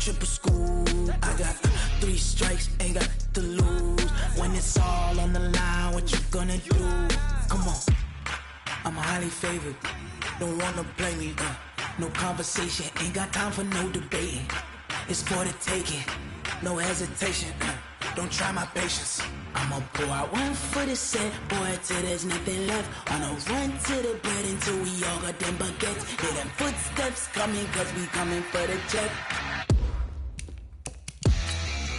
triple school. I got 3 strikes, ain't got to lose. When it's all on the line, what you gonna do? Come on, I'm highly favored. Don't wanna play me, no conversation, ain't got time for no debating. It's for the taking, no hesitation. Don't try my patience. I'ma pour out one for the set, boy, till there's nothing left. On a run to the bread until we all got them baguettes. Hear them footsteps coming, cause we coming for the check.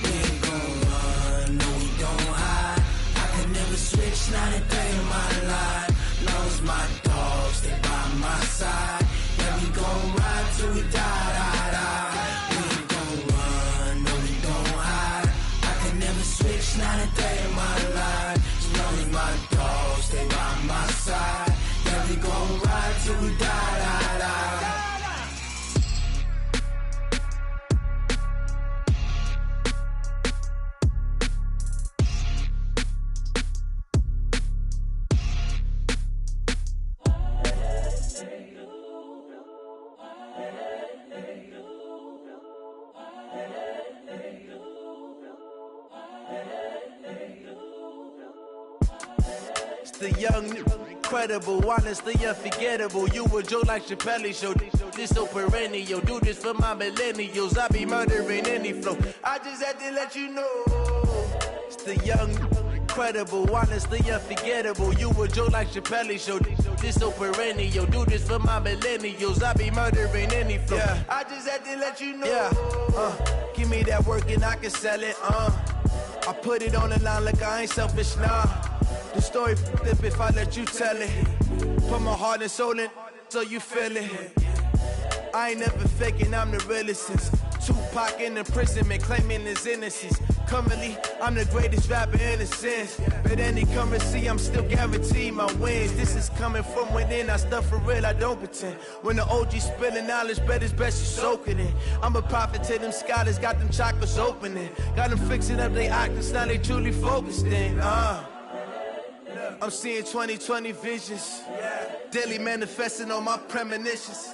We ain't gon' run, no we don't hide. I can never switch, not a day in my life. Long as my dogs stay by my side. Yeah, we gon' ride till we die, die, die. We ain't gon' run, no we don't hide. I can never switch, not a day in my life. As long as my dogs stay by my side. Yeah, we gon' ride till we die, die, die. The young, incredible, honestly unforgettable. You a Joe like Chappelle show. This so perennial. Do this for my millennials. I be murdering any flow. I just had to let you know. It's the young, incredible, honestly unforgettable. You a Joe like Chappelle show. This so perennial. Do this for my millennials. I be murdering any flow. Yeah. I just had to let you know. Yeah. Give me that work and I can sell it. I put it on the line like I ain't selfish, nah. The story flip if I let you tell it. Put my heart and soul in so you feel it. I ain't never faking, I'm the realest since Tupac in imprisonment, claiming his innocence. Currently, I'm the greatest rapper in a sense. But any currency, I'm still guaranteed my wins. This is coming from within, I stuff for real, I don't pretend. When the OG spilling knowledge, bet it's best you soak it in. I'm a prophet to them scholars, got them chakras opening. Got them fixing up they octaves, now they truly focused in. I'm seeing 2020 visions, daily manifesting on my premonitions.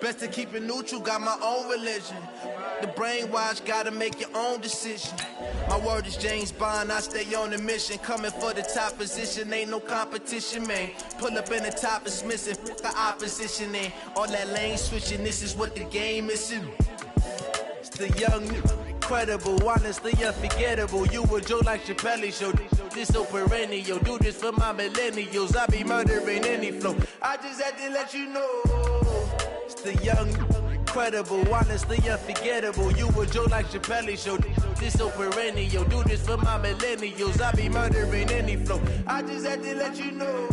Best to keep it neutral, got my own religion. The brainwash, gotta make your own decision. My word is James Bond, I stay on a mission. Coming for the top position, ain't no competition, man. Pull up in the top is missing, the opposition in. All that lane switching, this is what the game is in. It's the young, incredible, honestly unforgettable. You a Joe like Chappelle show. This so perennial. Do this for my millennials. I be murdering any flow. I just had to let you know. It's the young, incredible, honestly unforgettable. You a Joe like Chappelle show. This so perennial. Do this for my millennials. I be murdering any flow. I just had to let you know.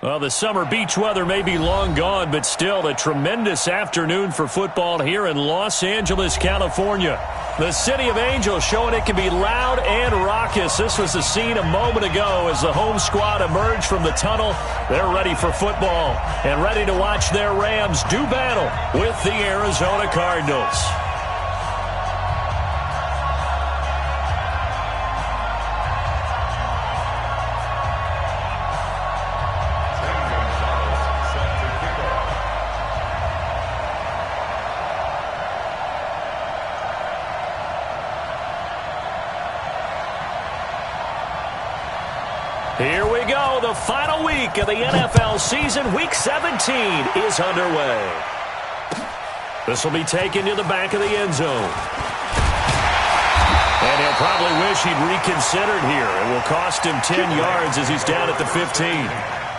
Well, the summer beach weather may be long gone, but still a tremendous afternoon for football here in Los Angeles, California. The City of Angels showing it can be loud and raucous. This was the scene a moment ago as the home squad emerged from the tunnel. They're ready for football and ready to watch their Rams do battle with the Arizona Cardinals. Here we go. The final week of the NFL season. Week 17 is underway. This will be taken to the back of the end zone. And he'll probably wish he'd reconsidered here. It will cost him 10 yards as he's down at the 15.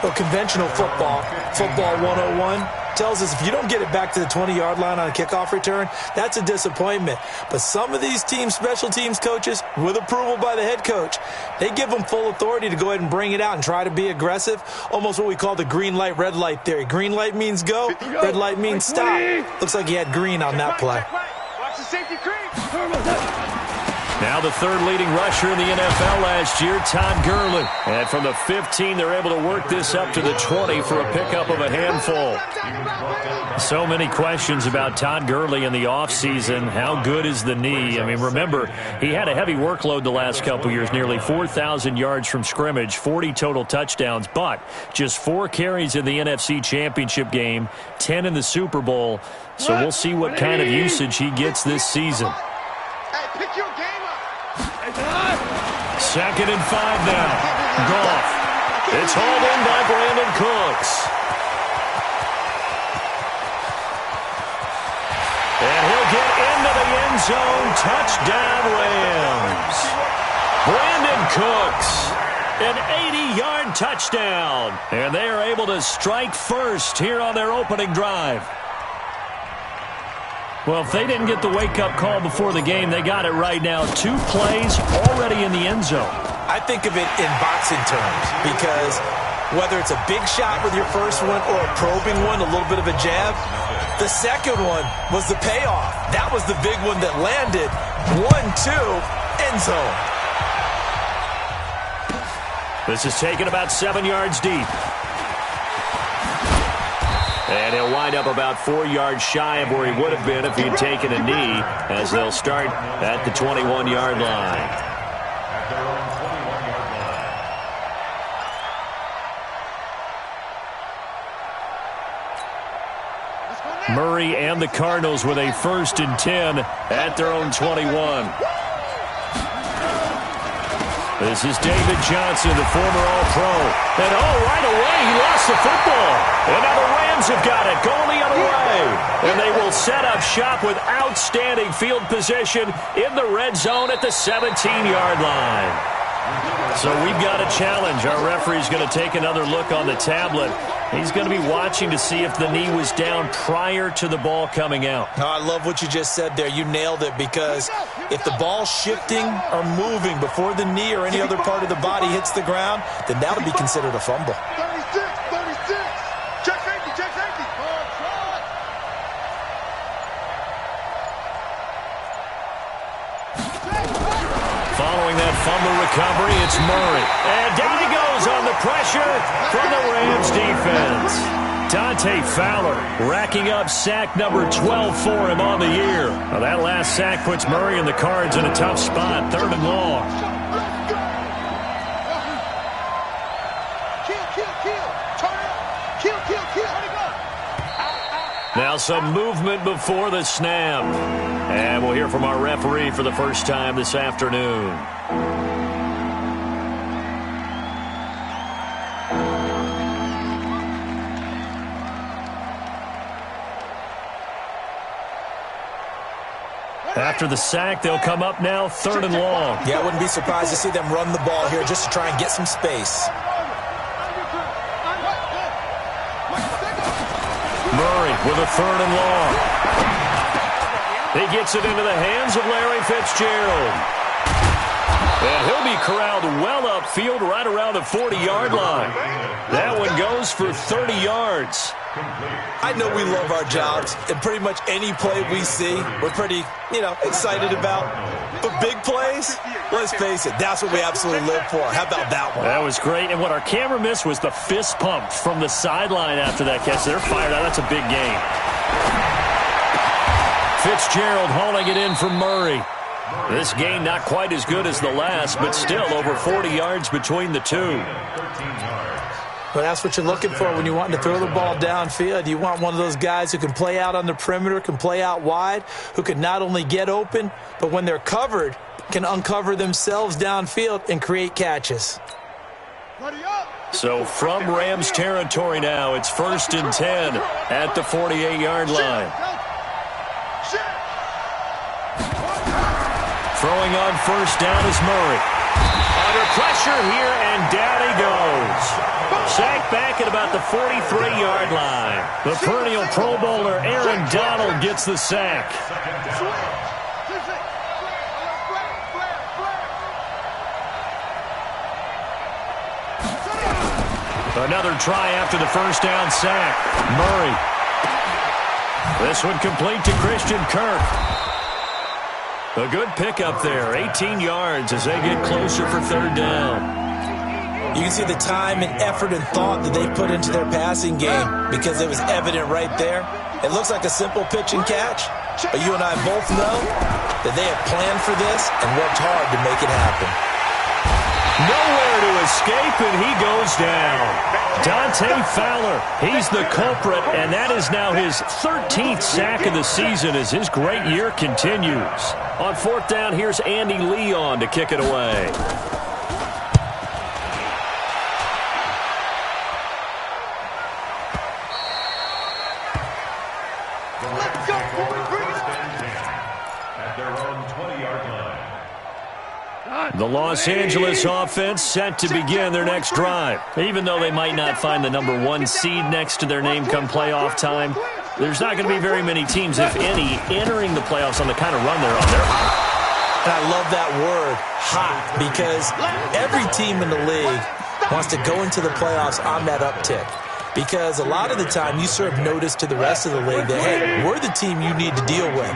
Well, conventional football 101, tells us if you don't get it back to the 20-yard line on a kickoff return, that's a disappointment. But some of these special teams coaches, with approval by the head coach, they give them full authority to go ahead and bring it out and try to be aggressive, almost what we call the green light, red light theory. Green light means go, red light means stop. Looks like he had green on that play. Watch the safety creep. Now the third leading rusher in the NFL last year, Todd Gurley. And from the 15, they're able to work this up to the 20 for a pickup of a handful. So many questions about Todd Gurley in the offseason. How good is the knee? I mean, remember, he had a heavy workload the last couple years, nearly 4,000 yards from scrimmage, 40 total touchdowns, but just 4 carries in the NFC Championship game, 10 in the Super Bowl. So we'll see what kind of usage he gets this season. Second and 5 now. Goff. It's hauled in by Brandon Cooks. And he'll get into the end zone. Touchdown, Rams. Brandon Cooks. An 80-yard touchdown. And they are able to strike first here on their opening drive. Well, if they didn't get the wake-up call before the game, they got it right now. 2 plays already in the end zone. I think of it in boxing terms because whether it's a big shot with your first one or a probing one, a little bit of a jab, the second one was the payoff. That was the big one that landed. 1-2, end zone. This is taken about 7 yards deep. And he'll wind up about 4 yards shy of where he would have been if he'd taken a knee, as they'll start at the 21-yard line. Murray and the Cardinals with a 1st and 10 at their own 21. This is David Johnson, the former All-Pro. And, right away, he lost the football. And now the Rams have got it, going the other way. And they will set up shop with outstanding field position in the red zone at the 17-yard line. So we've got a challenge. Our referee's going to take another look on the tablet. He's going to be watching to see if the knee was down prior to the ball coming out. Oh, I love what you just said there. You nailed it, because if the ball's shifting or moving before the knee or any other part of the body hits the ground, then that'll be considered a fumble. 36. Check safety. Following that fumble recovery, it's Murray. And down he goes on the pressure from the Rams defense. Dante Fowler racking up sack number 12 for him on the year. Now that last sack puts Murray and the Cards in a tough spot, 3rd and long. Now some movement before the snap. And we'll hear from our referee for the first time this afternoon. After the sack, they'll come up now 3rd and long. Yeah, I wouldn't be surprised to see them run the ball here just to try and get some space. Murray with a 3rd and long. He gets it into the hands of Larry Fitzgerald. And he'll be corralled well upfield right around the 40-yard line. That one goes for 30 yards. I know we love our jobs, and pretty much any play we see, we're pretty, excited about. But big plays, let's face it, that's what we absolutely live for. How about that one? That was great, and what our camera missed was the fist pump from the sideline after that catch. They're fired out. That's a big game. Fitzgerald hauling it in for Murray. This game not quite as good as the last, but still over 40 yards between the two. Well, that's what you're looking for when you want to throw the ball downfield. You want one of those guys who can play out on the perimeter, can play out wide, who can not only get open, but when they're covered, can uncover themselves downfield and create catches. So from Rams territory now, it's 1st and 10 at the 48-yard line. Throwing on 1st down is Murray. Under pressure here, and down he goes. Sacked back at about the 43-yard line. The perennial Pro Bowler Aaron Donald gets the sack. Another try after the 1st down sack. Murray. This one complete to Christian Kirk. A good pickup there, 18 yards as they get closer for third down. You can see the time and effort and thought that they put into their passing game because it was evident right there. It looks like a simple pitch and catch, but you and I both know that they have planned for this and worked hard to make it happen. Nowhere to escape, and he goes down. Dante Fowler, he's the culprit, and that is now his 13th sack of the season as his great year continues. On fourth down, here's Andy Leon to kick it away. The Los Angeles offense set to begin their next drive. Even though they might not find the number 1 seed next to their name come playoff time, there's not going to be very many teams, if any, entering the playoffs on the kind of run they're on. They're hot. And I love that word, hot, because every team in the league wants to go into the playoffs on that uptick. Because a lot of the time you serve notice to the rest of the league that, hey, we're the team you need to deal with.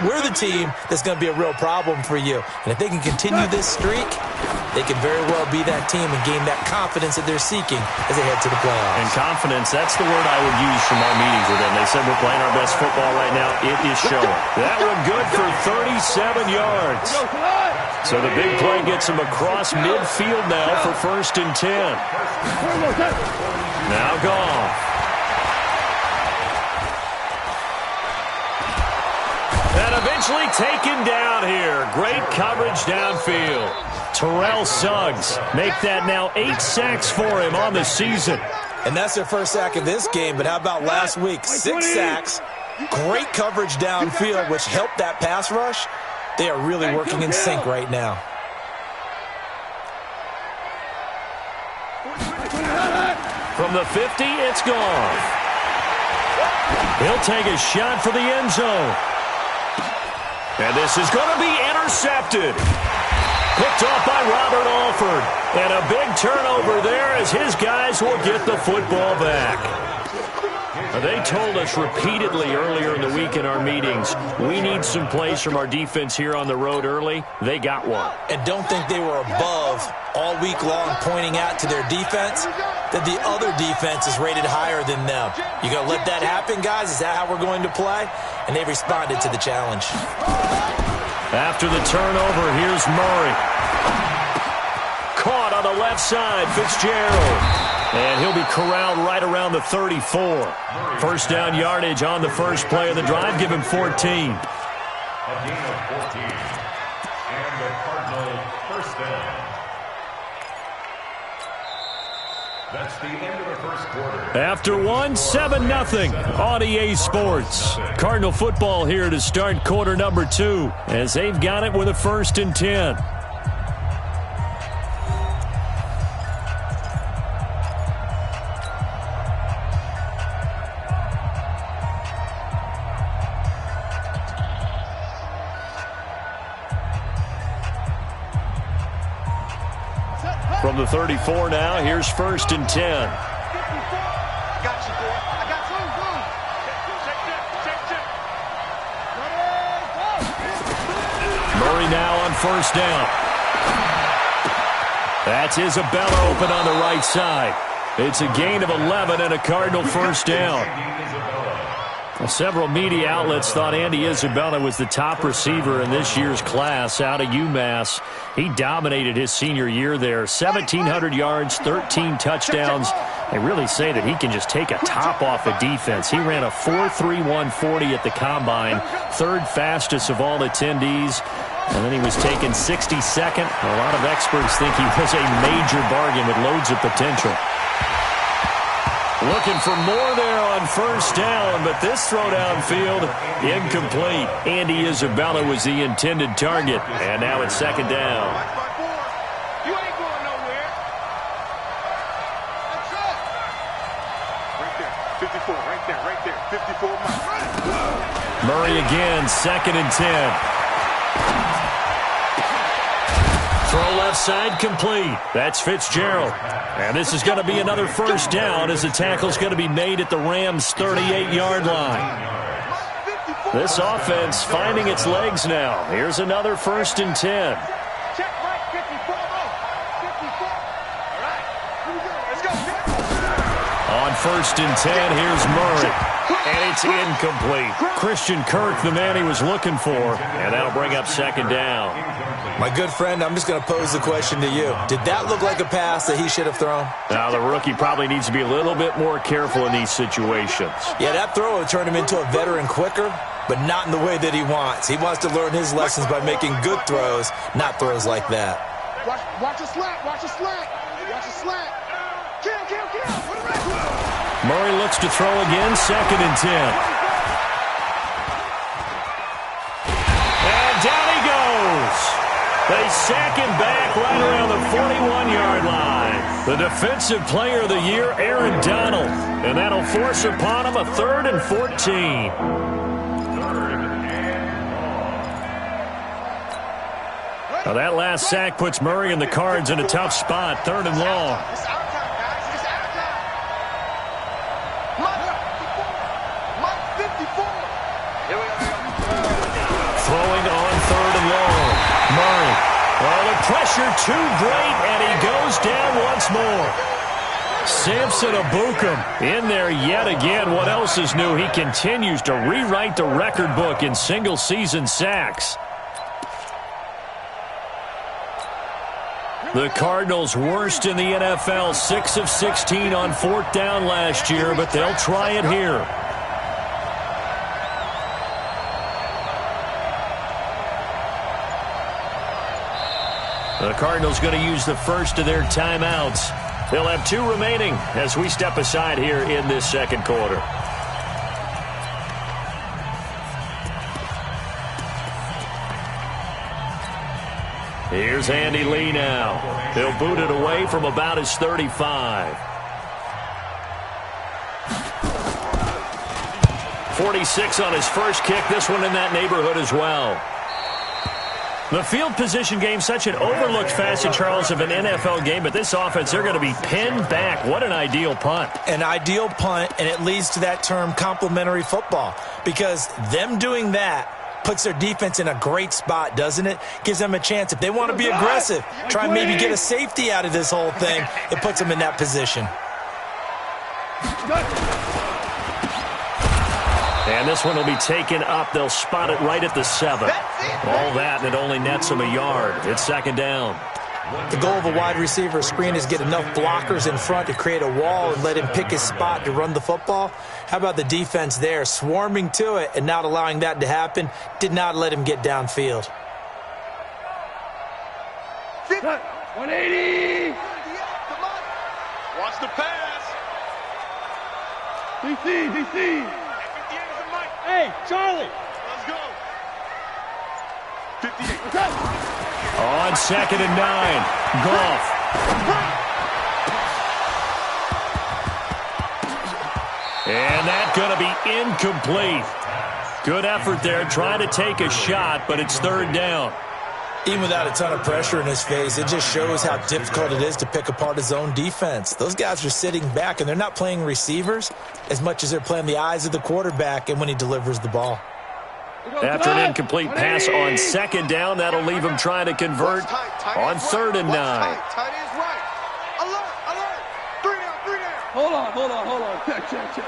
We're the team that's going to be a real problem for you. And if they can continue this streak, they can very well be that team and gain that confidence that they're seeking as they head to the playoffs. And confidence, that's the word I would use from our meetings with them. They said we're playing our best football right now. It is showing. That one good for 37 yards. So the big play gets him across midfield now for 1st and 10. Now Goff. And eventually taken down here. Great coverage downfield. Terrell Suggs make that now 8 sacks for him on the season. And that's their first sack of this game, but how about last week? 6 sacks, great coverage downfield, which helped that pass rush. They are really working in sync right now. From the 50, it's gone. He'll take a shot for the end zone. And this is going to be intercepted. Picked off by Robert Alford. And a big turnover there as his guys will get the football back. They told us repeatedly earlier in the week in our meetings, we need some plays from our defense here on the road early. They got one. And don't think they were above all week long pointing out to their defense that the other defense is rated higher than them. You going to let that happen, guys? Is that how we're going to play? And they responded to the challenge. After the turnover, here's Murray. Caught on the left side, Fitzgerald. And he'll be corralled right around the 34. First down yardage on the first play of the drive. Give him 14. A gain of 14. And the Cardinal first down. That's the end of the first quarter. After one, 7-0 on EA Sports. Cardinal football here to start quarter number 2 as they've got it with a 1st and 10. From the 34 now, here's 1st and 10. Got you, boy. I got you. Murray now on 1st down. That's Isabella open on the right side. It's a gain of 11 and a Cardinal 1st down. Well, several media outlets thought Andy Isabella was the top receiver in this year's class out of UMass. He dominated his senior year there. 1,700 yards, 13 touchdowns. They really say that he can just take a top off a defense. He ran a 4.31 40 at the Combine, 3rd fastest of all attendees. And then he was taken 62nd. A lot of experts think he was a major bargain with loads of potential. Looking for more there on 1st down, but this throw downfield incomplete. Andy Isabella was the intended target, and now it's 2nd down. You ain't going nowhere. Right there, 54, right there, 54 miles. Murray again, 2nd and 10. Throw left side complete. That's Fitzgerald. And this is going to be another 1st down as the tackle's going to be made at the Rams' 38-yard line. This offense finding its legs now. Here's another 1st and 10. Check right, 54. 54. All right. Here we go. Let's go. On 1st and 10, here's Murray. And it's incomplete. Christian Kirk, the man he was looking for. And that'll bring up 2nd down. My good friend, I'm just going to pose the question to you. Did that look like a pass that he should have thrown? Now, the rookie probably needs to be a little bit more careful in these situations. Yeah, that throw would turn him into a veteran quicker, but not in the way that he wants. He wants to learn his lessons by making good throws, not throws like that. Watch a slant. Watch a slant. Watch a slant. Kill. Murray looks to throw again, 2nd and 10. And down he goes. They sack him back right around the 41-yard line. The Defensive Player of the Year, Aaron Donald. And that'll force upon him a 3rd and 14. Now that last sack puts Murray and the Cards in a tough spot, 3rd and long. It's our time, guys. It's our time. Mike 54. Here we go. Throwing on 3rd and long. Murray. Oh, the pressure too great, and he goes down once more. Samson Abukum in there yet again. What else is new? He continues to rewrite the record book in single-season sacks. The Cardinals worst in the NFL, 6 of 16 on 4th down last year, but they'll try it here. The Cardinals going to use the first of their timeouts. They'll have 2 remaining as we step aside here in this 2nd quarter. Here's Andy Lee now. He'll boot it away from about his 35. 46 on his first kick. This one in that neighborhood as well. The field position game, such an overlooked facet, Charles, of an NFL game, but this offense, they're going to be pinned back. What an ideal punt. An ideal punt, and it leads to that term complementary football, because them doing that puts their defense in a great spot, doesn't it? Gives them a chance. If they want to be aggressive, try and maybe get a safety out of this whole thing, it puts them in that position. And this one will be taken up. They'll spot it right at the 7. All that, and it only nets them a yard. It's 2nd down. The goal of a wide receiver screen is get enough blockers in front to create a wall and let him pick his spot to run the football. How about the defense there, swarming to it and not allowing that to happen? Did not let him get downfield. 180. Watch the pass. DC. Hey, Charlie. Let's go. 58. On 2nd and 9. Goff. And that's going to be incomplete. Good effort there, trying to take a shot, but it's 3rd down. Even without a ton of pressure in his face, it just shows how difficult it is to pick apart his own defense. Those guys are sitting back, and they're not playing receivers as much as they're playing the eyes of the quarterback and when he delivers the ball. After an incomplete pass on 2nd down, that'll leave him trying to convert on 3rd and 9. Tight is right. Alert. 3 down. Hold on. Check.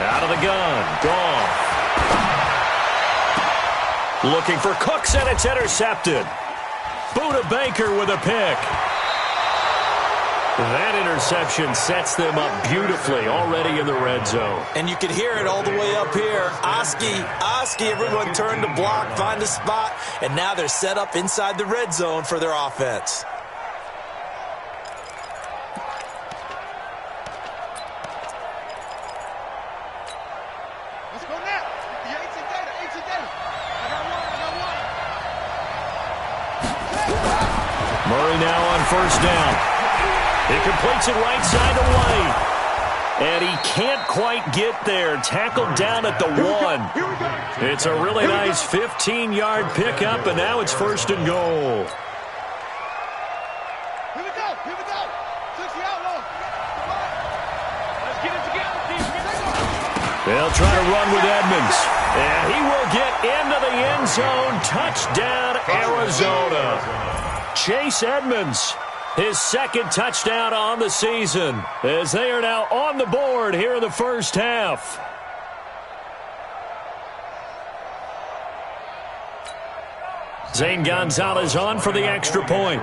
Out of the gun. Goff. Looking for Cooks, and it's intercepted. Buda Baker with a pick. That interception sets them up beautifully already in the red zone. And you can hear it all the way up here. Oski, everyone turned to block, find a spot, and now they're set up inside the red zone for their offense. Let's go now. The 18 data. I got one. Murray now on 1st down. He completes it right side to White. And he can't quite get there. Tackled down at the 1. It's a really nice 15-yard pickup, and now it's 1st and goal. Here we go. 60 outlaws. Come on. Let's get it They'll try to run with Edmonds. And he will get into the end zone. Touchdown, Arizona. Chase Edmonds, his second touchdown on the season, as they are now on the board here in the first half. Zane Gonzalez on for the extra point.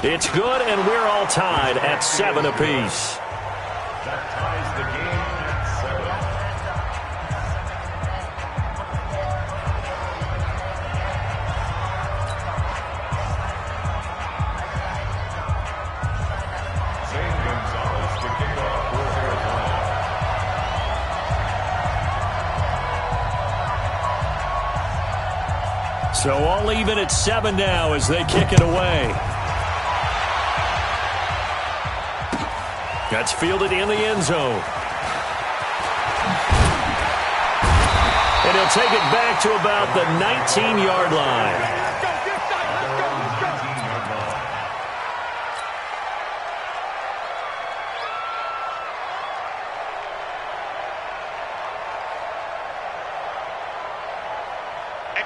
It's good, and we're all tied at 7 apiece. That ties the game at 7. Zane Gonzalez to kick off for Arizona. So all even at 7 now as they kick it away. That's fielded in the end zone. And he'll take it back to about the 19-yard line.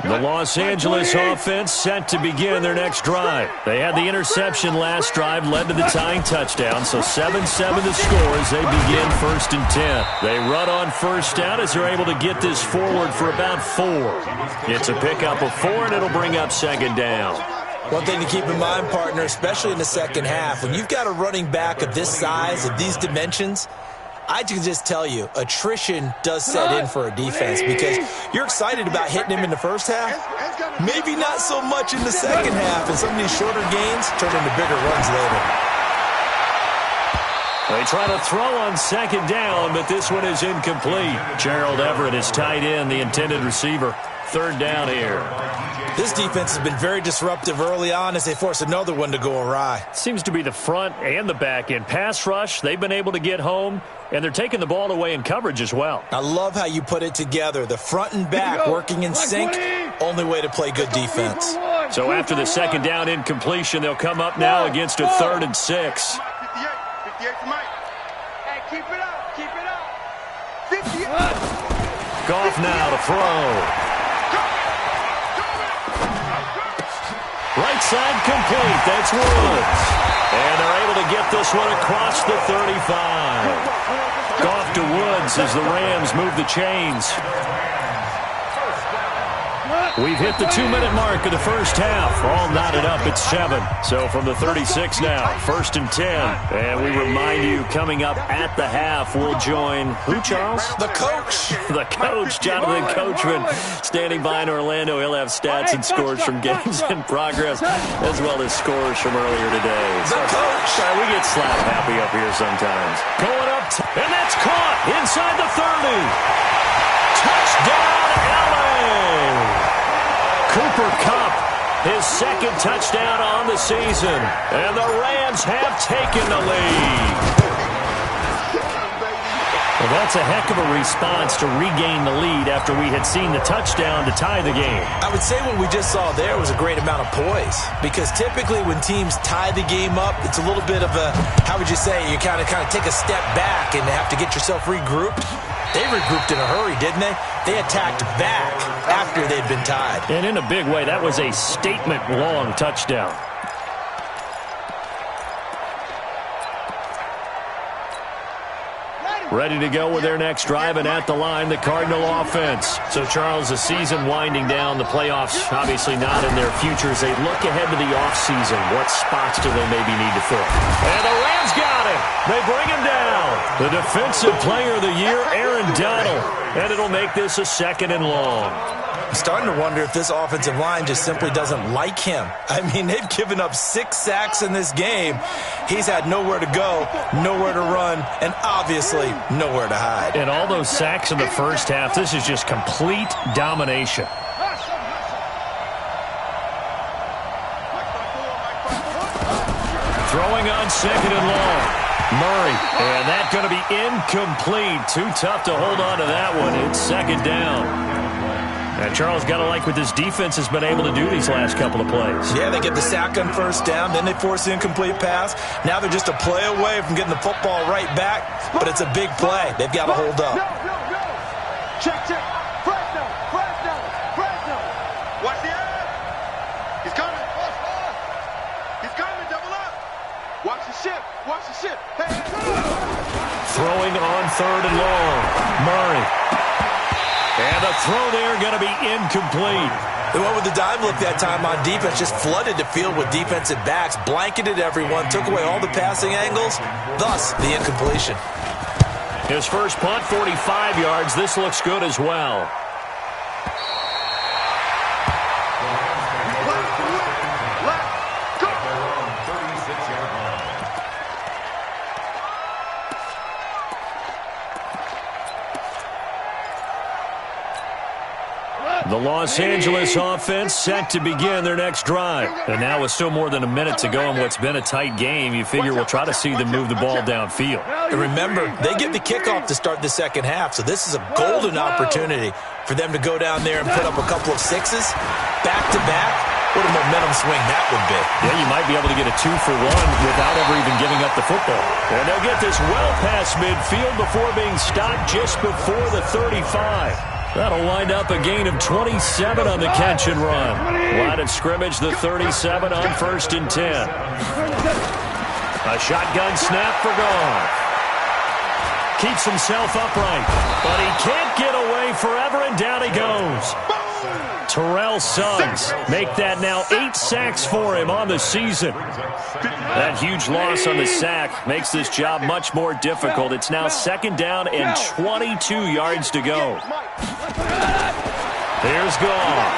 The Los Angeles offense set to begin their next drive. They had the interception last drive, led to the tying touchdown, so 7-7 the score as they begin 1st and 10. They run on first down as they're able to get this forward for about 4. It's a pickup of 4, and it'll bring up 2nd down. One thing to keep in mind, partner, especially in the second half, when you've got a running back of this size, of these dimensions, I can just tell you, attrition does set in for a defense because you're excited about hitting him in the first half. Maybe not so much in the second half, and some of these shorter gains turn into bigger runs later. They try to throw on 2nd down, but this one is incomplete. Gerald Everett is tight end, the intended receiver. 3rd down here. This defense has been very disruptive early on as they force another one to go awry. Seems to be the front and the back end. Pass rush, they've been able to get home, and they're taking the ball away in coverage as well. I love how you put it together. The front and back working in sync, only way to play good defense. So after the 2nd down incompletion, they'll come up now against a 3rd and 6. 58 for Mike. Hey, keep it up, keep it up. 58. Goff now to throw. Right side complete. That's Woods. And they're able to get this one across the 35. Goff to Woods as the Rams move the chains. We've hit the 2-minute mark of the first half. All knotted up at 7. So from the 36 now, 1st and 10. And we remind you, coming up at the half, we'll join who, Charles? The coach. The coach, Jonathan Coachman, standing by in Orlando. He'll have stats and scores from games in progress, as well as scores from earlier today. The coach. We get slap happy up here sometimes. Going up, and that's caught inside the 30. Touchdown, LA! Cooper Kupp, his 2nd touchdown on the season, and the Rams have taken the lead. Well, that's a heck of a response to regain the lead after we had seen the touchdown to tie the game. I would say what we just saw there was a great amount of poise because typically when teams tie the game up, it's a little bit of a, how would you say, you kind of take a step back and have to get yourself regrouped. They regrouped in a hurry, didn't they? They attacked back after they'd been tied. And in a big way, that was a statement-long touchdown. Ready to go with their next drive, and at the line, the Cardinal offense. So, Charles, the season winding down, the playoffs obviously not in their future. As they look ahead to the offseason, what spots do they maybe need to fill? And the Rams got him. They bring him down. The Defensive Player of the Year, Aaron Donald. And it'll make this a 2nd and long. I'm starting to wonder if this offensive line just simply doesn't like him. I mean, they've given up 6 sacks in this game. He's had nowhere to go, nowhere to run, and obviously nowhere to hide. And all those sacks in the first half, this is just complete domination. Throwing on 2nd and long. Murray, and that's going to be incomplete. Too tough to hold on to that one. It's 2nd down. And Charles, got to like what this defense has been able to do these last couple of plays. Yeah, they get the sack on first down, then they force the incomplete pass. Now they're just a play away from getting the football right back, but it's a big play. They've got to hold up. No. Check. Fresno. Watch the eye. He's coming. Double up. Watch the ship. Hey. Throwing on 3rd and long. Murray. And the throw there going to be incomplete. They went with the dime look that time on defense, just flooded the field with defensive backs, blanketed everyone, took away all the passing angles, thus the incompletion. His first punt, 45 yards. This looks good as well. The Los Angeles offense set to begin their next drive. And now with still more than a minute to go in what's been a tight game, you figure we'll try to see them move the ball downfield. And remember, they get the kickoff to start the second half, so this is a golden opportunity for them to go down there and put up a couple of sixes back-to-back. What a momentum swing that would be. Yeah, you might be able to get a 2-for-1 without ever even giving up the football. And they'll get this well past midfield before being stopped just before the 35. That'll wind up a gain of 27 on the catch and run. Line of scrimmage, the 37 on 1st and 10. A shotgun snap for Goff. Keeps himself upright, but he can't get away forever, and down he goes. Terrell Suggs make that now 8 sacks for him on the season. That huge loss on the sack makes this job much more difficult. It's now 2nd down and 22 yards to go. Here's Goff.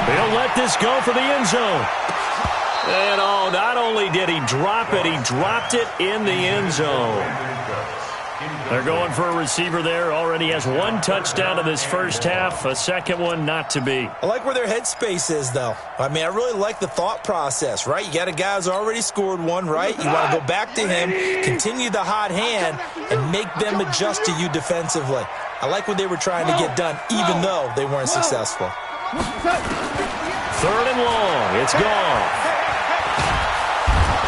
He'll let this go for the end zone. And not only did he drop it, he dropped it in the end zone. They're going for a receiver there. Already has 1 touchdown in this first half. A second one not to be. I like where their headspace is, though. I mean, I really like the thought process, right? You got a guy who's already scored 1, right? You want to go back to him, continue the hot hand, and make them adjust to you defensively. I like what they were trying to get done, even though they weren't successful. 3rd and long. It's Goff.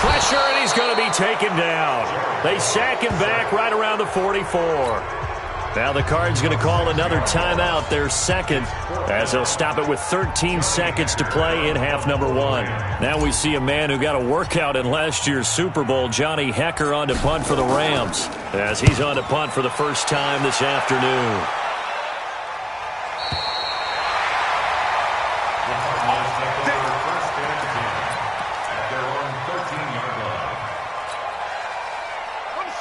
Pressure, and he's going to be taken down. They sack him back right around the 44. Now the Cards going to call another timeout, their second, as they'll stop it with 13 seconds to play in half number 1. Now we see a man who got a workout in last year's Super Bowl, Johnny Hecker, on to punt for the Rams, as he's on to punt for the first time this afternoon.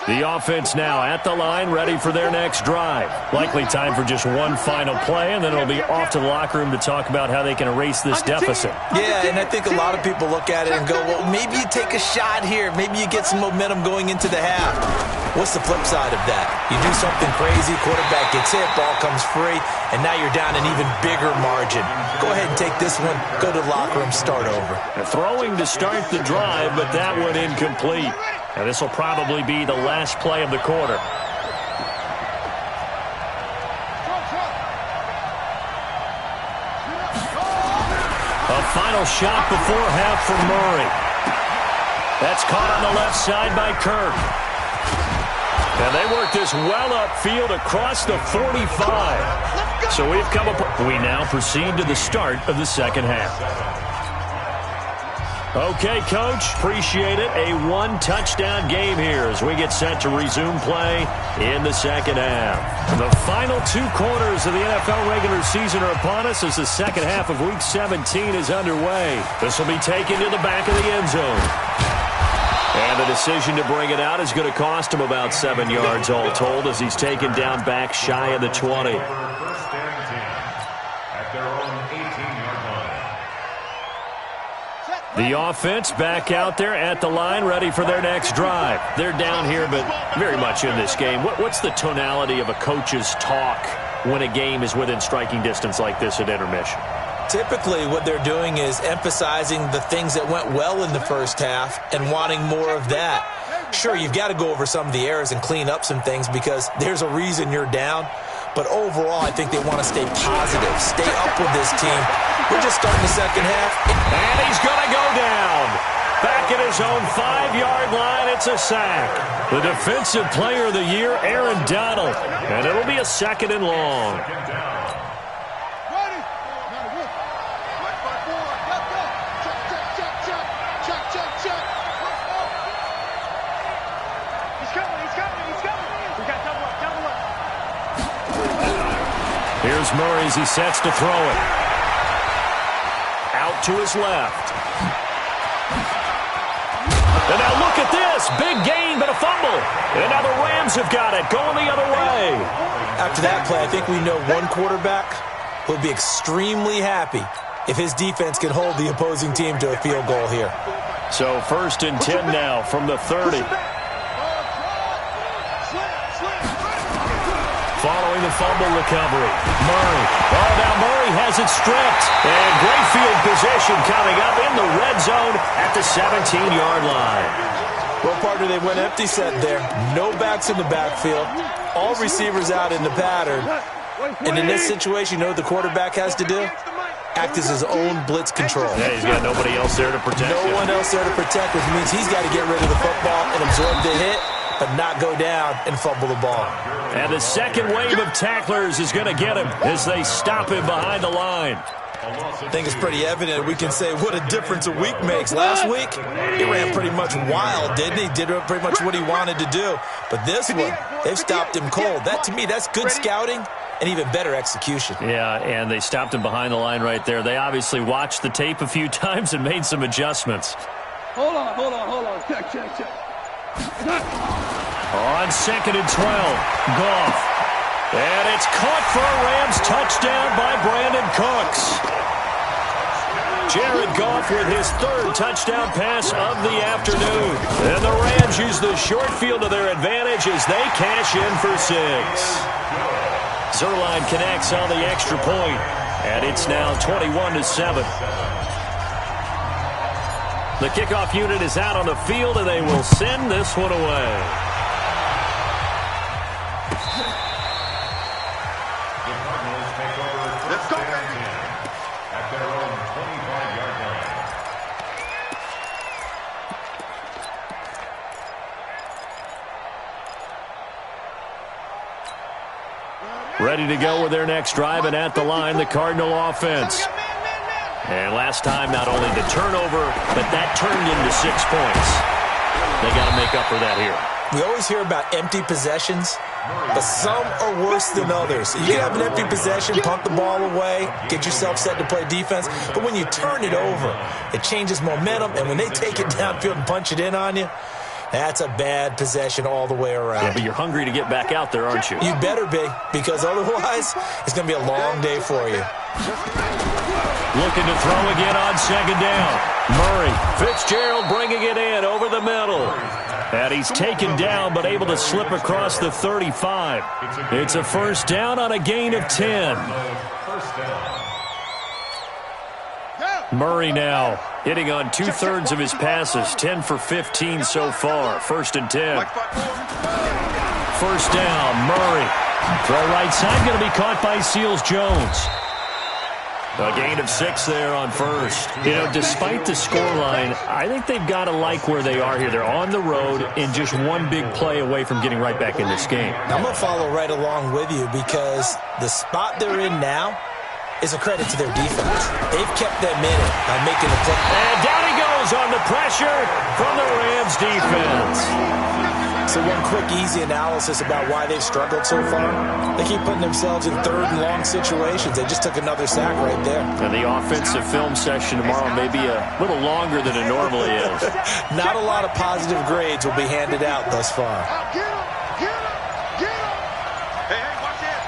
The offense now at the line, ready for their next drive. Likely time for just one final play, and then it'll be off to the locker room to talk about how they can erase this deficit. Yeah, and I think a lot of people look at it and go, well, maybe you take a shot here. Maybe you get some momentum going into the half. What's the flip side of that? You do something crazy, quarterback gets hit, ball comes free, and now you're down an even bigger margin. Go ahead and take this one, go to the locker room, start over. Throwing to start the drive, but that one incomplete. And this will probably be the last play of the quarter. A final shot before half from Murray. That's caught on the left side by Kirk. And they work this well upfield across the 45. So we now proceed to the start of the second half. Okay, Coach, appreciate it. A 1-touchdown game here as we get set to resume play in the second half. The final 2 quarters of the NFL regular season are upon us as the second half of Week 17 is underway. This will be taken to the back of the end zone. And the decision to bring it out is going to cost him about 7 yards all told as he's taken down back shy of the 20. The offense back out there at the line, ready for their next drive. They're down here, but very much in this game. What's the tonality of a coach's talk when a game is within striking distance like this at intermission? Typically, what they're doing is emphasizing the things that went well in the first half and wanting more of that. Sure, you've got to go over some of the errors and clean up some things because there's a reason you're down. But overall, I think they want to stay positive, stay up with this team. We're just starting the second half. And he's going to go down. Back at his own 5-yard line, it's a sack. The Defensive Player of the Year, Aaron Donald. And it'll be a 2nd and long. Here's Murray as he sets to throw it. Out to his left. And now look at this. Big gain, but a fumble. And now the Rams have got it, going the other way. After that play, I think we know one quarterback will be extremely happy if his defense can hold the opposing team to a field goal here. So 1st and 10 now from the 30. Following the fumble recovery, Murray. Oh, now Murray has it stripped. And great field position coming up in the red zone at the 17-yard line. Well, partner, they went empty set there. No backs in the backfield. All receivers out in the pattern. And in this situation, you know what the quarterback has to do? Act as his own blitz control. Yeah, he's got nobody else there to protect him. No one else there to protect, which means he's got to get rid of the football and absorb the hit, but not go down and fumble the ball. And the second wave of tacklers is going to get him as they stop him behind the line. I think it's pretty evident. We can say what a difference a week makes. Last week, he ran pretty much wild, didn't he? Did pretty much what he wanted to do. But this one, they've stopped him cold. That, to me, that's good scouting and even better execution. Yeah, and they stopped him behind the line right there. They obviously watched the tape a few times and made some adjustments. Hold on. Check. On 2nd and 12, Goff. And it's caught for a Rams touchdown by Brandon Cooks. Jared Goff with his 3rd touchdown pass of the afternoon. And the Rams use the short field to their advantage as they cash in for 6. Zerline connects on the extra point, and it's now 21-7. The kickoff unit is out on the field, and they will send this one away. Let's go, at their own 25-yard line. Ready to go with their next drive, and at the line, the Cardinal offense. And last time, not only the turnover, but that turned into 6 points. They got to make up for that here. We always hear about empty possessions, but some are worse than others. You can have an empty possession, punt the ball away, get yourself set to play defense, but when you turn it over, it changes momentum, and when they take it downfield and punch it in on you, that's a bad possession all the way around. Yeah, but you're hungry to get back out there, aren't you? You better be, because otherwise, it's going to be a long day for you. Looking to throw again on 2nd down. Murray, Fitzgerald bringing it in over the middle. And he's taken down, but able to slip across the 35. It's a 1st down on a gain of 10. Murray now hitting on 2/3 of his passes, 10 for 15 so far. 1st and 10. 1st down, Murray. Throw right side, going to be caught by Seals-Jones. A gain of 6 there on 1st. You know, despite the scoreline, I think they've got to like where they are here. They're on the road and just one big play away from getting right back in this game. I'm going to follow right along with you because the spot they're in now is a credit to their defense. They've kept them in it by making the play. And down he goes on the pressure from the Rams defense. So one quick, easy analysis about why they've struggled so far. They keep putting themselves in 3rd and long situations. They just took another sack right there. And the offensive film session tomorrow may be a little longer than it normally is. Not a lot of positive grades will be handed out thus far. Get him. Hey, watch this.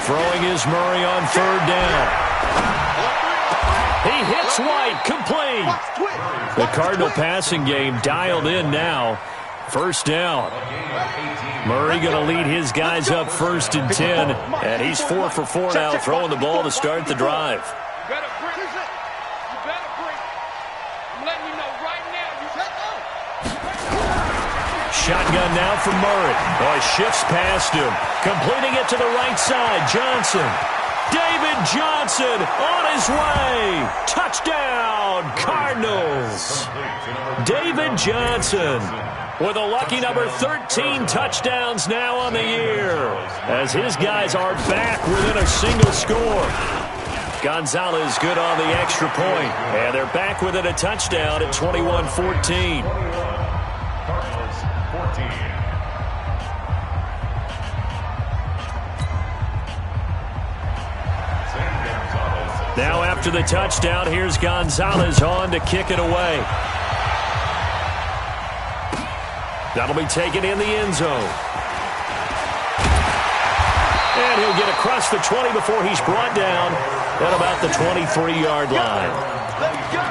Throwing is Murray on 3rd down. He hits White, complete. The Cardinal passing game dialed in now. 1st down. Murray going to lead his guys up 1st and 10. And he's 4 for 4 now, throwing the ball to start the drive. You better bring. I'm letting you know right now. shotgun now from Murray. Oh, he shifts past him. Completing it to the right side. Johnson. David Johnson on his way. Touchdown, Cardinals. David Johnson with a lucky number 13 touchdowns now on the year, as his guys are back within a single score. Gonzalez good on the extra point, and they're back within a touchdown at 21-14. Cardinals 14. Now after the touchdown, here's Gonzalez on to kick it away. That'll be taken in the end zone. And he'll get across the 20 before he's brought down at about the 23-yard line. Let's go.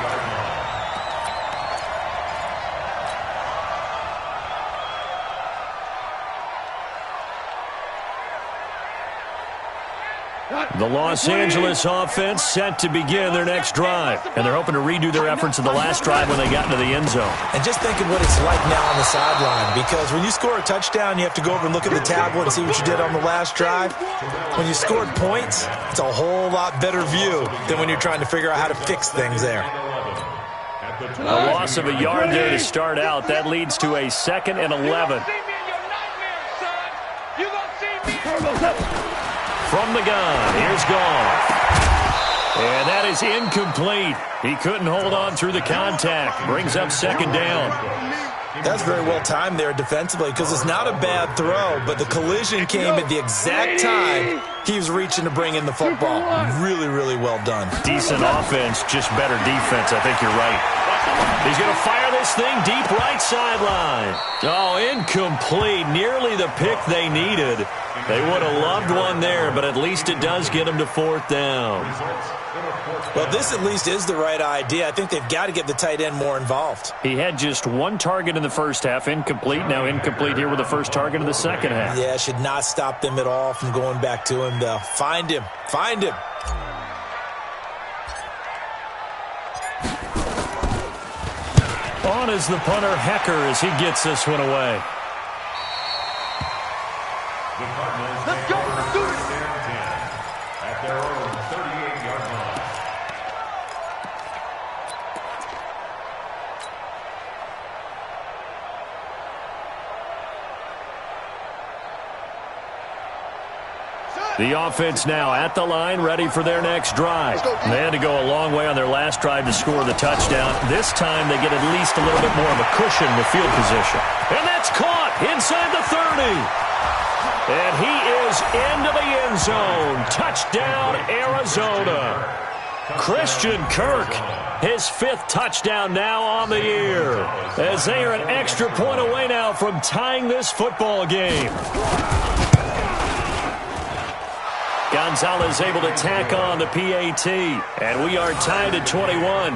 The Los Angeles offense set to begin their next drive. And they're hoping to redo their efforts in the last drive when they got into the end zone. And just think of what it's like now on the sideline, because when you score a touchdown, you have to go over and look at the tablet and see what you did on the last drive. When you scored points, it's a whole lot better view than when you're trying to figure out how to fix things there. A loss of a yard there to start out. That leads to a 2nd and 11. From the gun, here's Goff. And that is incomplete. He couldn't hold on through the contact. Brings up 2nd down. That's very well timed there defensively, because it's not a bad throw, but the collision came at the exact time he was reaching to bring in the football. Really, really well done. Decent offense, just better defense. I think you're right. He's going to fire this thing deep right sideline. Oh, incomplete. Nearly the pick they needed. They would have loved one there, but at least it does get them to 4th down. Well, this at least is the right idea. I think they've got to get the tight end more involved. He had just one target in the first half, incomplete. Now incomplete here with the first target in the second half. Yeah, should not stop them at all from going back to him, though. Find him. Find him. On is the punter, Hecker, as he gets this one away. Let's go. Let's do it. At their own 38-yard line. The offense now at the line, ready for their next drive. They had to go a long way on their last drive to score the touchdown. This time they get at least a little bit more of a cushion with field position. And that's caught inside the 30. And he is into the end zone. Touchdown, Arizona. Christian Kirk, his 5th touchdown now on the year, as they are an extra point away now from tying this football game. Gonzalez able to tack on the PAT, and we are tied at 21.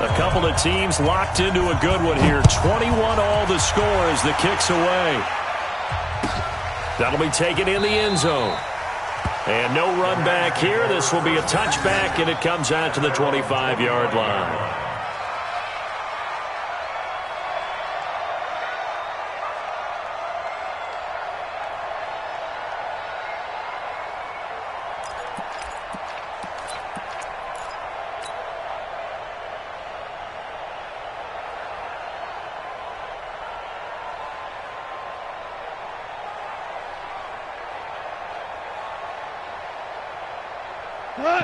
A couple of teams locked into a good one here. 21 all the score as the kick's away. That'll be taken in the end zone. And no run back here. This will be a touchback, and it comes out to the 25-yard line.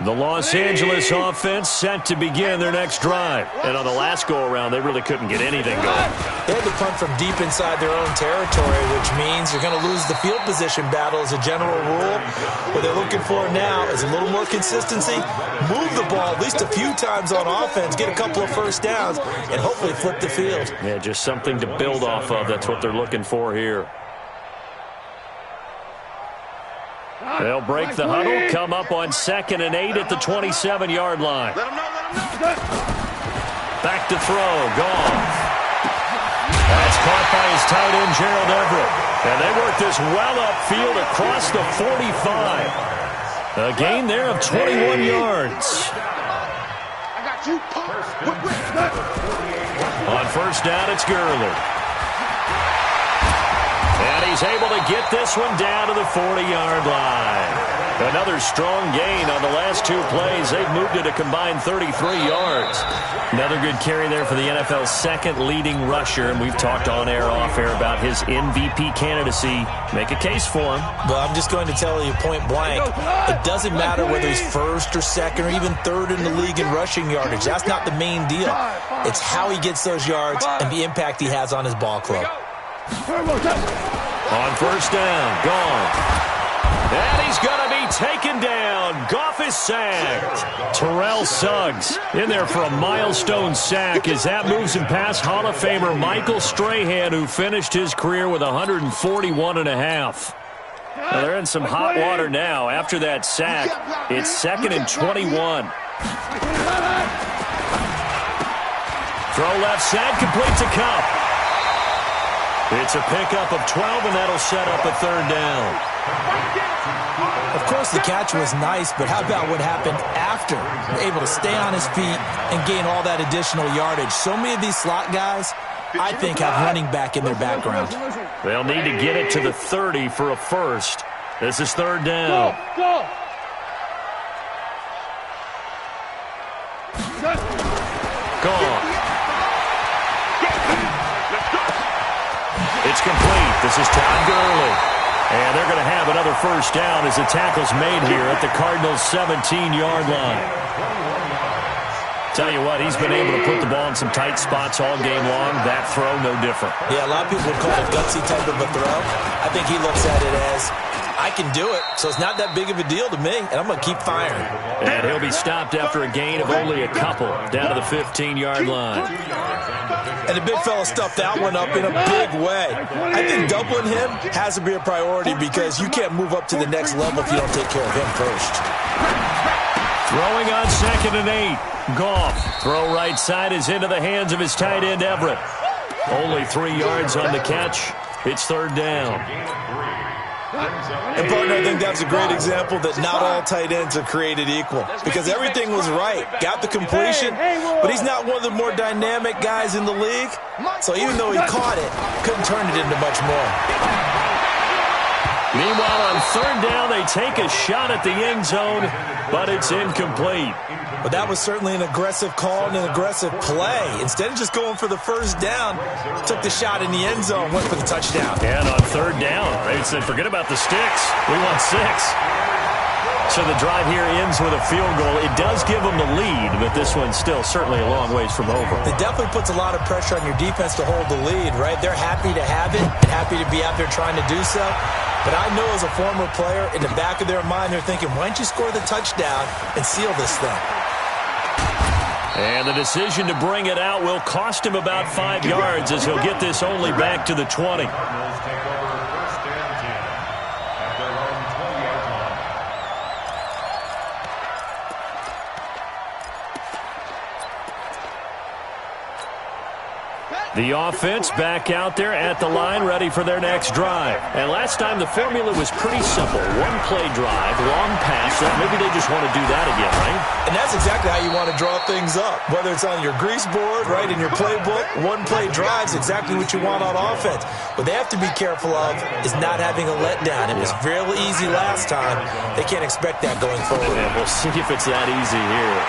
The Los Angeles offense set to begin their next drive. And on the last go-around, they really couldn't get anything going. They had to punt from deep inside their own territory, which means you're going to lose the field position battle as a general rule. What they're looking for now is a little more consistency, move the ball at least a few times on offense, get a couple of first downs, and hopefully flip the field. Yeah, just something to build off of. That's what they're looking for here. They'll break the huddle, come up on 2nd and 8 at the 27-yard line. Let him know. Let him know. Back to throw, Goff. That's caught by his tight end, Gerald Everett. And they work this well upfield across the 45. A gain there of 21 yards. I got you. On first down, it's Gurley. And he's able to get this one down to the 40-yard line. Another strong gain on the last two plays. They've moved it a combined 33 yards. Another good carry there for the NFL's second leading rusher, and we've talked on air, off air about his MVP candidacy. Make a case for him. But I'm just going to tell you point blank, it doesn't matter whether he's first or second or even third in the league in rushing yardage. That's not the main deal. It's how he gets those yards and the impact he has on his ball club. On first down, gone. And he's going to be taken down. Goff is sacked. Terrell Suggs in there for a milestone sack as that moves him past Hall of Famer Michael Strahan, who finished his career with 141.5. Well, they're in some hot water now. After that sack, it's 2nd and 21. Throw left side, complete to Kupp. It's a pickup of 12, and that'll set up a third down. Of course, the catch was nice, but how about what happened after? Able to stay on his feet and gain all that additional yardage. So many of these slot guys, I think, have running back in their background. They'll need to get it to the 30 for a first. This is third down. Go. Gone. It's complete. This is Todd Gurley. And they're going to have another first down as the tackle's made here at the Cardinals' 17-yard line. Tell you what, he's been able to put the ball in some tight spots all game long. That throw, no different. Yeah, a lot of people would call it a gutsy type of a throw. I think he looks at it as, I can do it, so it's not that big of a deal to me, and I'm going to keep firing. And he'll be stopped after a gain of only a couple down to the 15-yard line. And the big fella stuffed that one up in a big way. I think doubling him has to be a priority because you can't move up to the next level if you don't take care of him first. Throwing on 2nd and 8. Goff. Throw right side is into the hands of his tight end, Everett. Only 3 yards on the catch. It's third down. And, partner, I think that's a great example that not all tight ends are created equal because everything was right. Got the completion, but he's not one of the more dynamic guys in the league. So even though he caught it, couldn't turn it into much more. Meanwhile, on third down, they take a shot at the end zone, but it's incomplete. But that was certainly an aggressive call and an aggressive play. Instead of just going for the first down, took the shot in the end zone, went for the touchdown. And on third down, they said, forget about the sticks. We want 6. So the drive here ends with a field goal. It does give them the lead, but this one's still certainly a long ways from over. It definitely puts a lot of pressure on your defense to hold the lead, right? They're happy to have it and happy to be out there trying to do so. But I know as a former player, in the back of their mind, they're thinking, why don't you score the touchdown and seal this thing? And the decision to bring it out will cost him about 5 yards as he'll get this only back to the 20. The offense back out there at the line, ready for their next drive. And last time, the formula was pretty simple. One-play drive, long pass. Maybe they just want to do that again, right? And that's exactly how you want to draw things up. Whether it's on your grease board, right, in your playbook, one-play drive's exactly what you want on offense. What they have to be careful of is not having a letdown. It was real easy last time. They can't expect that going forward. And we'll see if it's that easy here.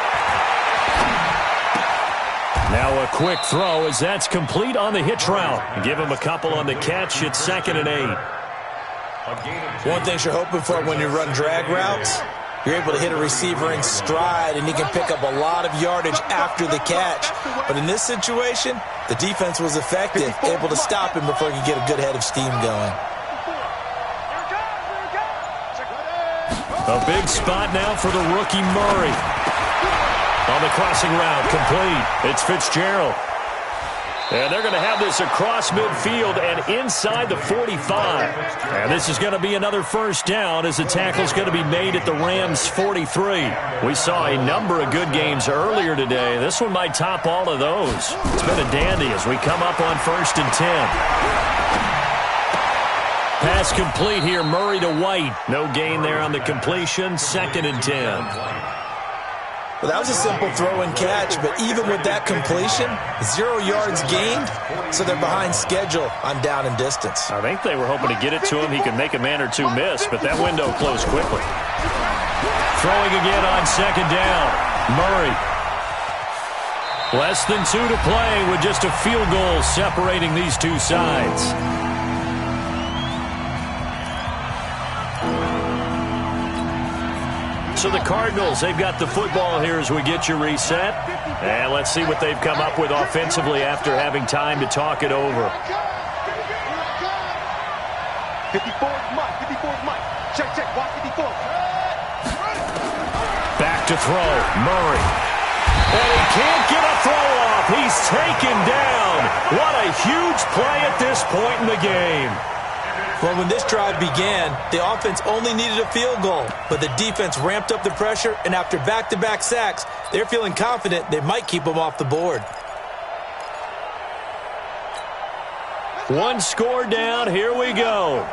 Now a quick throw as that's complete on the hitch route. Give him a couple on the catch. It's 2nd and 8. One thing you're hoping for when you run drag routes, you're able to hit a receiver in stride, and he can pick up a lot of yardage after the catch. But in this situation, the defense was effective, able to stop him before he could get a good head of steam going. A big spot now for the rookie Murray. On the crossing route, complete. It's Fitzgerald. And they're going to have this across midfield and inside the 45. And this is going to be another first down as the tackle's going to be made at the Rams' 43. We saw a number of good games earlier today. This one might top all of those. It's been a dandy as we come up on 1st and 10. Pass complete here, Murray to White. No gain there on the completion, 2nd and 10. Well, that was a simple throw and catch, but even with that completion, 0 yards gained, so they're behind schedule on down and distance. I think they were hoping to get it to him. He could make a man or two miss, but that window closed quickly. Throwing again on 2nd down. Murray. Less than 2 to play with just a field goal separating these two sides. So the Cardinals, they've got the football here as we get you reset. And let's see what they've come up with offensively after having time to talk it over. 54 Mike, 54 Mike. Check, watch 54. Back to throw, Murray. And he can't get a throw off. He's taken down. What a huge play at this point in the game. Well, when this drive began, the offense only needed a field goal, but the defense ramped up the pressure, and after back-to-back sacks, they're feeling confident they might keep them off the board. One score down, here we go.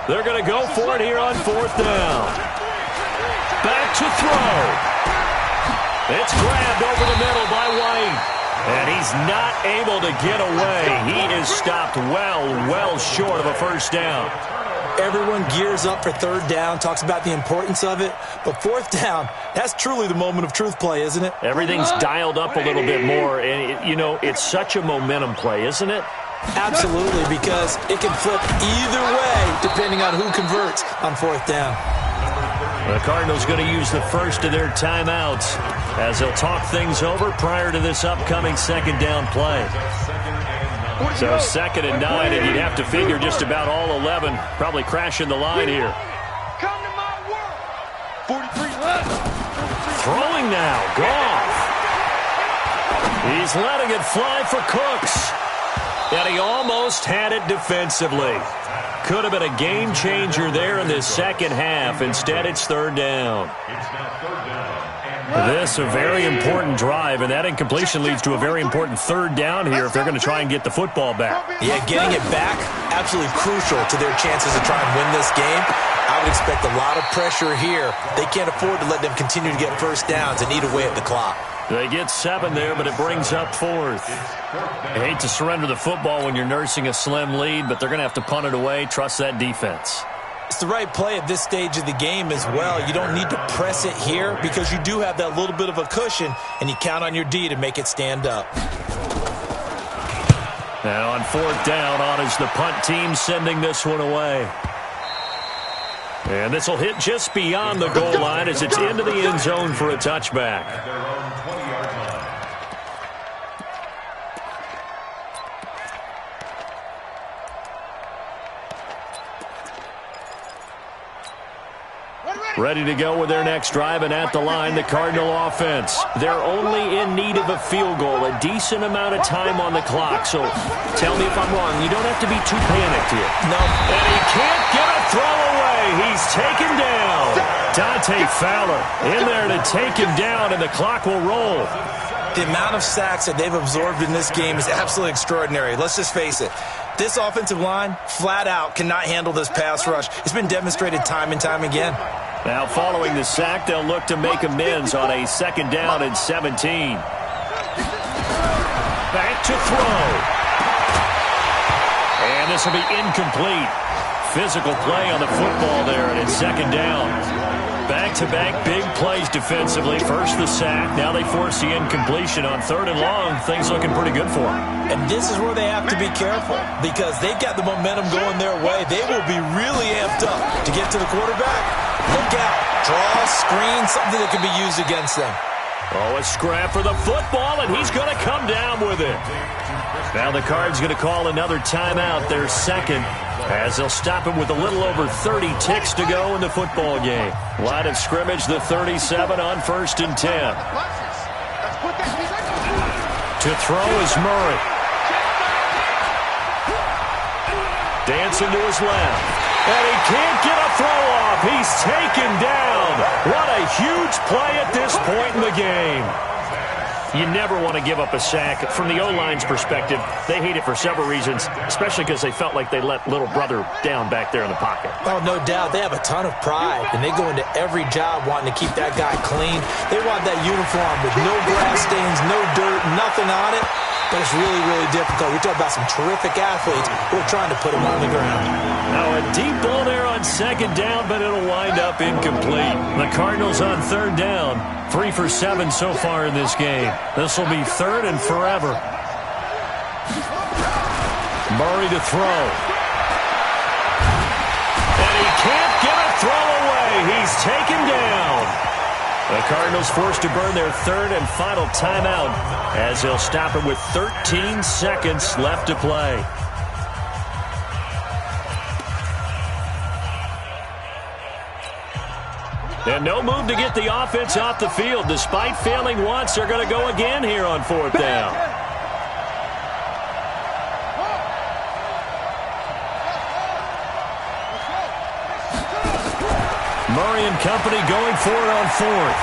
They're going to go for it here on 4th down. Back to throw. It's grabbed over the middle by White. And he's not able to get away. He is stopped well short of a 1st down. Everyone gears up for 3rd down, talks about the importance of it. But 4th down, that's truly the moment of truth play, isn't it? Everything's dialed up a little bit more. And, it's such a momentum play, isn't it? Absolutely, because it can flip either way depending on who converts on 4th down. The Cardinals going to use the first of their timeouts as they'll talk things over prior to this upcoming 2nd down play. So 2nd and 9, and you'd have to figure just about all 11 probably crashing the line here. Come to my world. 43. Throwing now, Goff. He's letting it fly for Cooks. And he almost had it defensively. Could have been a game changer there in this 2nd half. Instead, it's 3rd down. This a very important drive, and that incompletion leads to a very important 3rd down here if they're going to try and get the football back. Yeah, getting it back, absolutely crucial to their chances to try and win this game. I would expect a lot of pressure here. They can't afford to let them continue to get 1st downs and eat away at the clock. They get 7 there, but it brings up 4th. I hate to surrender the football when you're nursing a slim lead, but they're going to have to punt it away. Trust that defense. It's the right play at this stage of the game as well. You don't need to press it here because you do have that little bit of a cushion, and you count on your D to make it stand up. Now on 4th down, on is the punt team sending this one away. And this will hit just beyond the goal line as it's into the end zone for a touchback. Ready to go with their next drive, and at the line, the Cardinal offense. They're only in need of a field goal, a decent amount of time on the clock. So tell me if I'm wrong. You don't have to be too panicked here. No. And he can't get a throw away. He's taken down. Dante Fowler in there to take him down, and the clock will roll. The amount of sacks that they've absorbed in this game is absolutely extraordinary. Let's just face it. This offensive line, flat out, cannot handle this pass rush. It's been demonstrated time and time again. Now following the sack, they'll look to make amends on a 2nd down and 17. Back to throw. And this will be incomplete. Physical play on the football there, and it's 2nd down. Back-to-back big plays defensively. First the sack. Now they force the incompletion on 3rd and long. Things looking pretty good for them. And this is where they have to be careful because they've got the momentum going their way. They will be really amped up to get to the quarterback. Look out. Draw, screen, something that can be used against them. Oh, a scrap for the football, and he's going to come down with it. Now the Cards going to call another timeout, their 2nd, as they'll stop him with a little over 30 ticks to go in the football game. Line of scrimmage, the 37 on 1st and 10. To throw is Murray. Dancing to his left. And he can't get a throw off. He's taken down. What a huge play at this point in the game. You never want to give up a sack. From the O-line's perspective, they hate it for several reasons, especially because they felt like they let little brother down back there in the pocket. Oh, no doubt. They have a ton of pride, and they go into every job wanting to keep that guy clean. They want that uniform with no grass stains, no dirt, nothing on it. But it's really, really difficult. You're talking about some terrific athletes who are trying to put him on the ground. Now a deep ball there on second down, but it'll wind up incomplete. The Cardinals on third down. 3 for 7 so far in this game. This will be third and forever. Murray to throw. And he can't get a throw away. He's taken down. The Cardinals forced to burn their third and final timeout as they'll stop it with 13 seconds left to play. And no move to get the offense off the field. Despite failing once, they're going to go again here on fourth down. Murray and company going for it on fourth.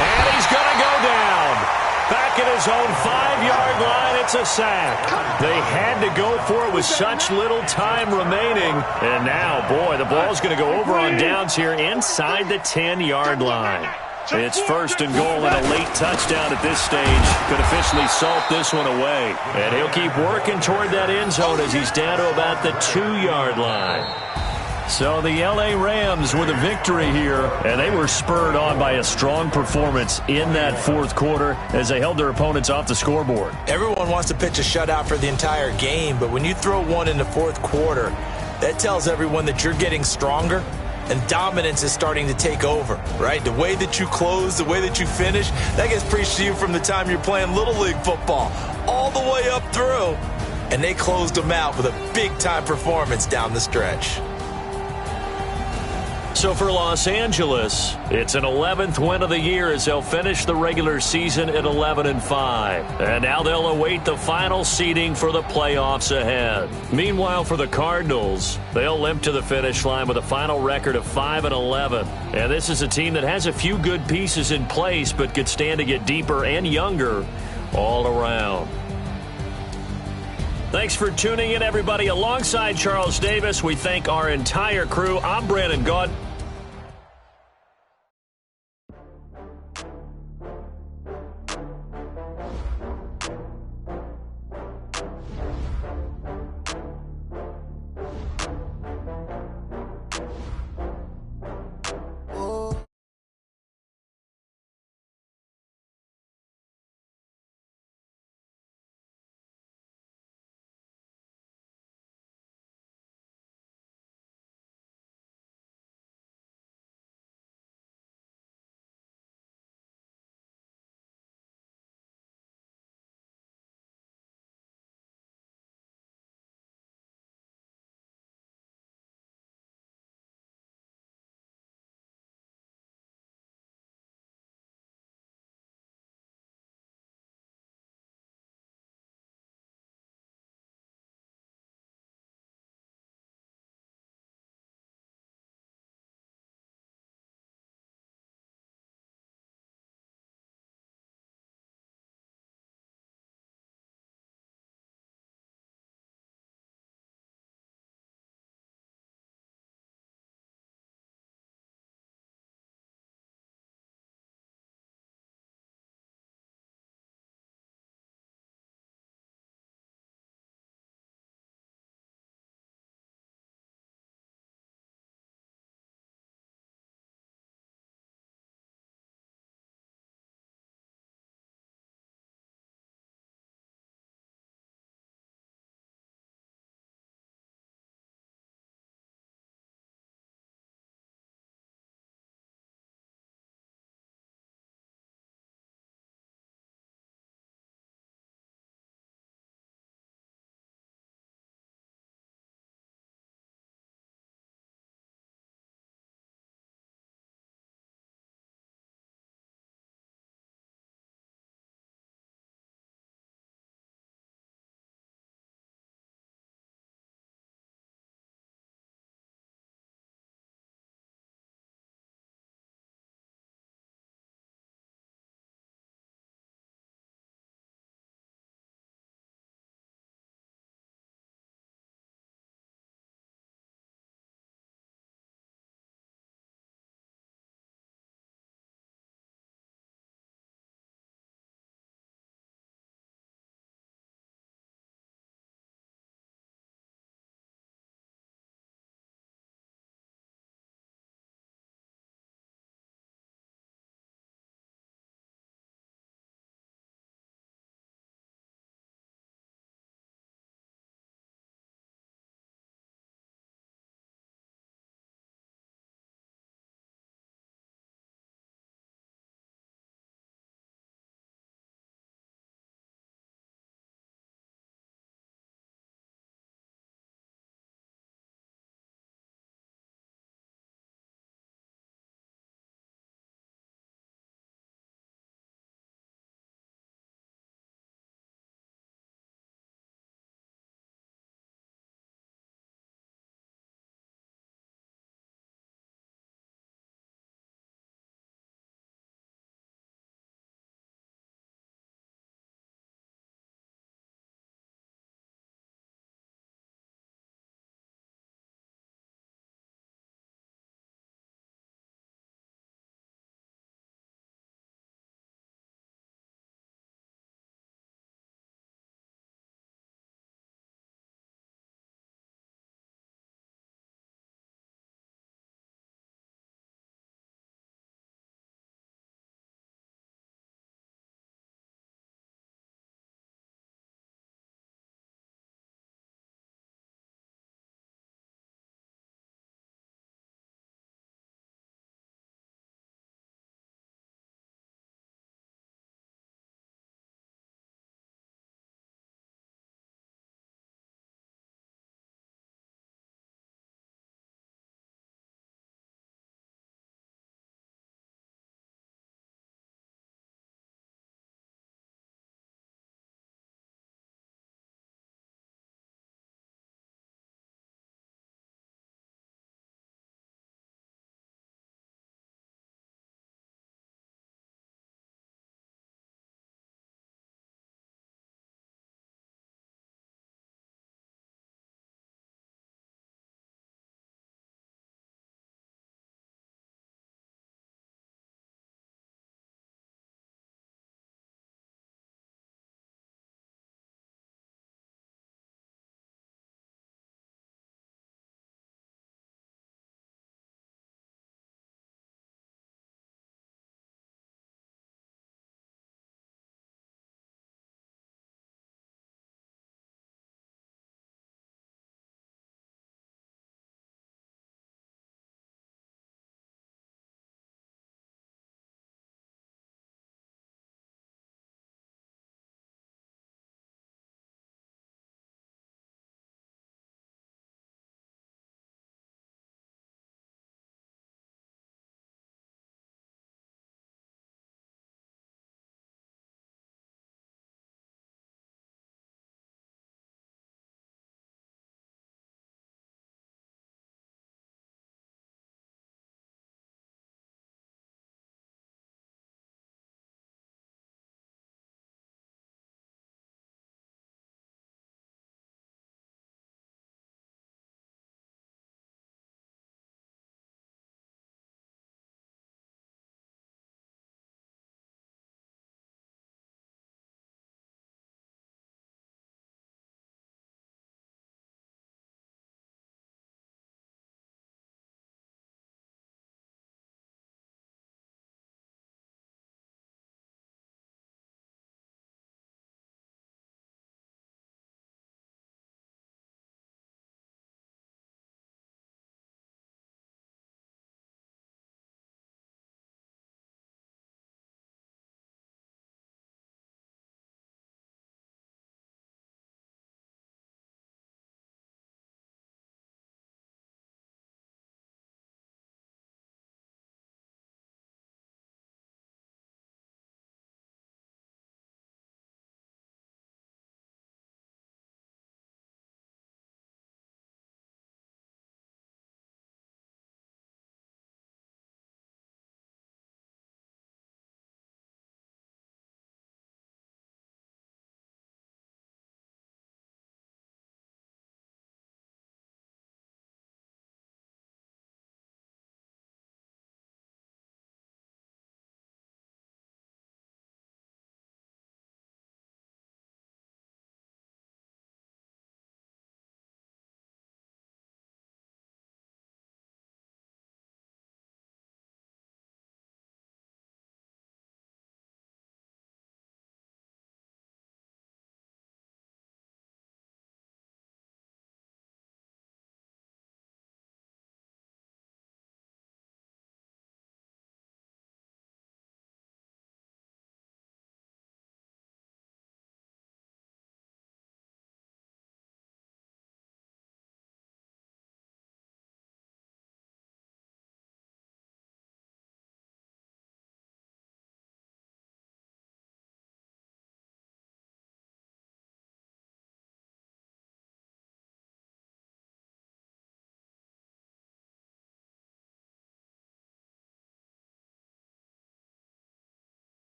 And he's going to go down. Back at his own 5-yard line, it's a sack. They had to go for it with such little time remaining. And now, boy, the ball's going to go over on downs here inside the 10-yard line. It's first and goal and a late touchdown at this stage. Could officially salt this one away. And he'll keep working toward that end zone as he's down to about the 2-yard line. So the L.A. Rams with a victory here, and they were spurred on by a strong performance in that fourth quarter as they held their opponents off the scoreboard. Everyone wants to pitch a shutout for the entire game, but when you throw one in the fourth quarter, that tells everyone that you're getting stronger and dominance is starting to take over, right? The way that you close, the way that you finish, that gets preached to you from the time you're playing Little League football all the way up through. And they closed them out with a big-time performance down the stretch. So for Los Angeles, it's an 11th win of the year as they'll finish the regular season at 11-5. And now they'll await the final seeding for the playoffs ahead. Meanwhile, for the Cardinals, they'll limp to the finish line with a final record of 5-11. And this is a team that has a few good pieces in place, but could stand to get deeper and younger all around. Thanks for tuning in, everybody. Alongside Charles Davis, we thank our entire crew. I'm Brandon Gaud.